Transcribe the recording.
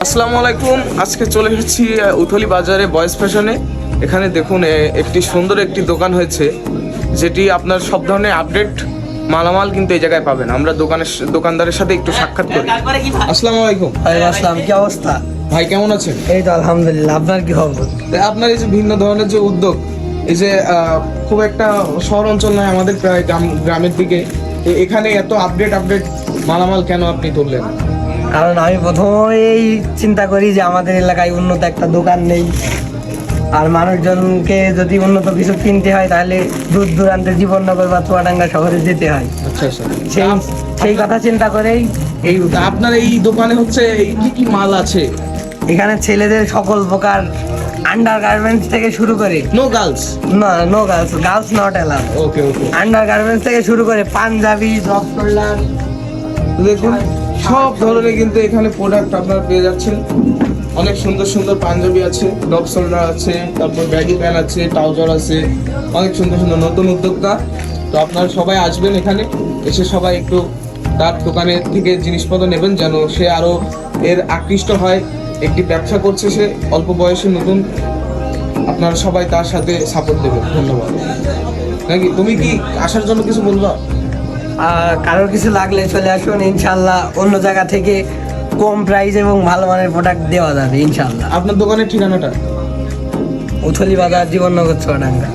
আসসালামু আলাইকুম। আজকে চলে এসেছি উথলি বাজারে বয়েজ ফ্যাশনে। এখানে দেখুন একটি সুন্দর একটি দোকান হয়েছে, যেটি আপনার সব ধরনের আপডেট মালামাল কিন্তু এই জায়গায় পাবেন। আমরা দোকানদারের সাথে একটু সাক্ষাৎ করি। আসসালামু আলাইকুম। আসসালাম, কি অবস্থা? ভাই কেমন আছেন? এই তো আলহামদুলিল্লাহ। আপনার কি খবর? আপনার এই যে ভিন্ন ধরনের যে উদ্যোগ, এই যে খুব একটা শহর অঞ্চল নয়, আমাদের প্রায় গ্রামের দিকে, এখানে এত আপডেট মালামাল কেন আপনি তুললেন? কারণ আমি প্রথমেই চিন্তা করি যে আমাদের এলাকায় উন্নত একটা দোকান নেই, আর মানুষজনকে যদি উন্নত কিছু কিনতে হয় তাহলে দূর দূরান্তে জীবননগর বা চুয়াডাঙ্গা শহরে যেতে হয়। আচ্ছা আচ্ছা। সেই কথা চিন্তা করেই এই আপনার এই দোকানে হচ্ছে কি মাল আছে? এখানে ছেলেদের সকল প্রকার আন্ডার গার্মেন্টস থেকে শুরু করে নো গার্লস? না, no girls, girls not allowed. Okay okay. Undergarments থেকে শুরু করে পাঞ্জাবি, জব শোল্ডার, দেখুন সব ধরনের কিন্তু এখানে প্রোডাক্ট আপনারা পেয়ে যাচ্ছেন। অনেক সুন্দর সুন্দর পাঞ্জাবি আছে, ডগ শোল্ডার আছে, তারপর ব্যাগি প্যান্ট আছে, ট্রাউজার আছে, অনেক সুন্দর সুন্দর নতুন উদ্যোক্তা। তো আপনারা সবাই আসবেন এখানে, এসে সবাই একটু তার দোকানের থেকে জিনিসপত্র নেবেন, যেন সে আরো এর আকৃষ্ট হয়। একটি ব্যবসা করছে সে, অল্প বয়সে নতুন। আপনারা সবাই তার সাথে সাপোর্ট দেবেন। ধন্যবাদ। নাকি তুমি কি আসার জন্য কিছু বলবা? কারোর কিছু লাগলে চলে আসুন, ইনশাল্লাহ অন্য জায়গা থেকে কম প্রাইস এবং ভালো মানের প্রোডাক্ট দেওয়া যাবে ইনশাল্লাহ। আপনার দোকানের ঠিকানাটা? উথলি বাজার, জীবননগর, চুয়াডাঙ্গা।